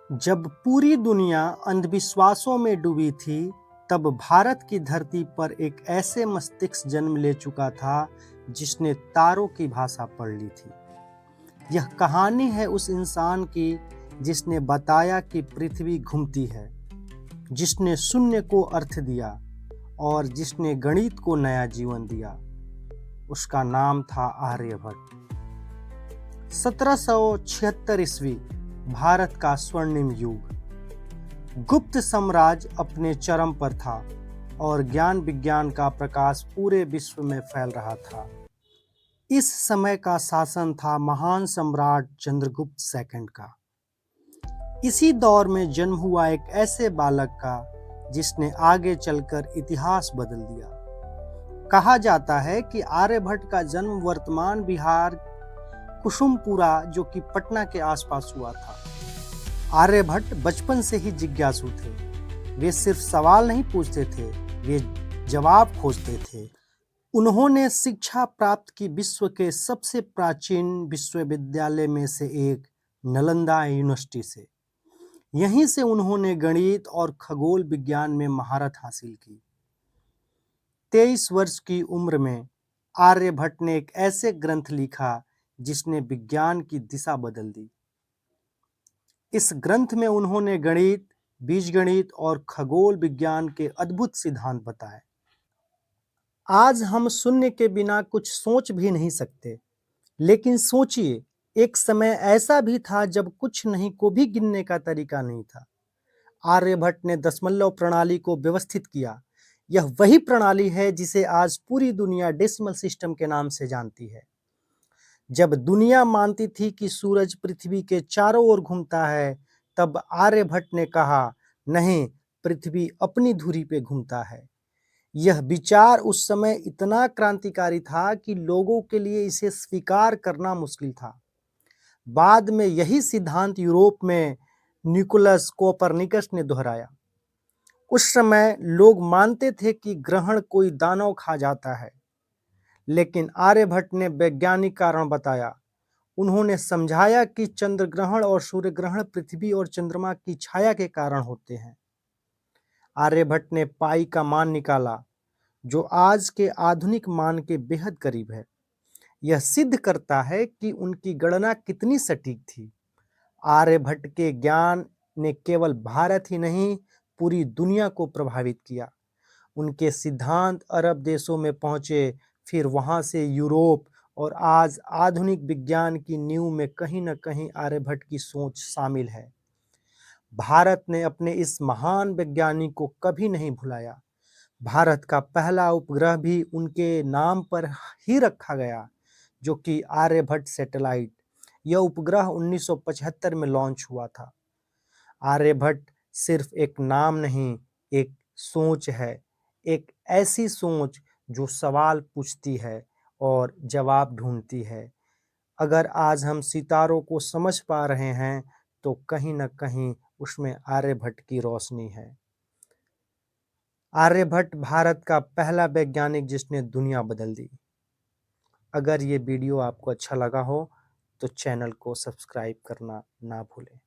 जब पूरी दुनिया अंधविश्वासों में डूबी थी, तब भारत की धरती पर एक ऐसे मस्तिष्क जन्म ले चुका था जिसने तारों की भाषा पढ़ ली थी। यह कहानी है उस इंसान की जिसने बताया कि पृथ्वी घूमती है, जिसने शून्य को अर्थ दिया और जिसने गणित को नया जीवन दिया। उसका नाम था आर्यभट्ट। 1776 ईस्वी भारत का स्वर्णिम युग। गुप्त साम्राज्य अपने चरम पर था और ज्ञान विज्ञान का प्रकाश पूरे विश्व में फैल रहा था। इस समय का शासन था महान सम्राट चंद्रगुप्त सेकंड का। इसी दौर में जन्म हुआ एक ऐसे बालक का जिसने आगे चलकर इतिहास बदल दिया। कहा जाता है कि आर्यभट्ट का जन्म वर्तमान बिहार कुसुमपुरा जो कि पटना के आसपास हुआ था। आर्यभट्ट बचपन से ही जिज्ञासु थे। वे सिर्फ सवाल नहीं पूछते थे, वे जवाब खोजते थे। उन्होंने शिक्षा प्राप्त की विश्व के सबसे प्राचीन विश्वविद्यालय में से एक नालंदा यूनिवर्सिटी से। यहीं से उन्होंने गणित और खगोल विज्ञान में महारत हासिल की। 23 वर्ष की उम्र में आर्यभट्ट ने एक ऐसे ग्रंथ लिखा जिसने विज्ञान की दिशा बदल दी। इस ग्रंथ में उन्होंने गणित, बीजगणित और खगोल विज्ञान के अद्भुत सिद्धांत बताए। आज हम शून्य के बिना कुछ सोच भी नहीं सकते, लेकिन सोचिए, एक समय ऐसा भी था जब कुछ नहीं को भी गिनने का तरीका नहीं था। आर्यभट्ट ने दशमलव प्रणाली को व्यवस्थित किया। यह वही प्रणाली है जिसे आज पूरी दुनिया डेसिमल सिस्टम के नाम से जानती है। जब दुनिया मानती थी कि सूरज पृथ्वी के चारों ओर घूमता है, तब आर्यभट्ट ने कहा, नहीं, पृथ्वी अपनी धुरी पे घूमता है। यह विचार उस समय इतना क्रांतिकारी था कि लोगों के लिए इसे स्वीकार करना मुश्किल था। बाद में यही सिद्धांत यूरोप में निकोलस कोपरनिकस ने दोहराया। उस समय लोग मानते थे कि ग्रहण कोई दानव खा जाता है, लेकिन आर्यभट्ट ने वैज्ञानिक कारण बताया। उन्होंने समझाया कि चंद्र ग्रहण और सूर्य ग्रहण पृथ्वी और चंद्रमा की छाया के कारण होते हैं। आर्यभट्ट ने पाई का मान निकाला, जो आज के आधुनिक मान के बेहद करीब है। यह सिद्ध करता है कि उनकी गणना कितनी सटीक थी। आर्यभट्ट के ज्ञान ने केवल भारत ही नहीं, पूरी दुनिया को प्रभावित किया। उनके सिद्धांत अरब देशों में पहुंचे, फिर वहां से यूरोप, और आज आधुनिक विज्ञान की नींव में कहीं न कहीं आर्यभट्ट की सोच शामिल है। भारत ने अपने इस महान वैज्ञानिक को कभी नहीं भुलाया। भारत का पहला उपग्रह भी उनके नाम पर ही रखा गया, जो कि आर्यभट्ट सैटेलाइट। यह उपग्रह 1975 में लॉन्च हुआ था। आर्यभट्ट सिर्फ एक नाम नहीं, एक सोच है, एक ऐसी सोच जो सवाल पूछती है और जवाब ढूंढती है। अगर आज हम सितारों को समझ पा रहे हैं, तो कहीं न कहीं उसमें आर्यभट्ट की रोशनी है। आर्यभट्ट भारत का पहला वैज्ञानिक जिसने दुनिया बदल दी। अगर ये वीडियो आपको अच्छा लगा हो, तो चैनल को सब्सक्राइब करना ना भूलें।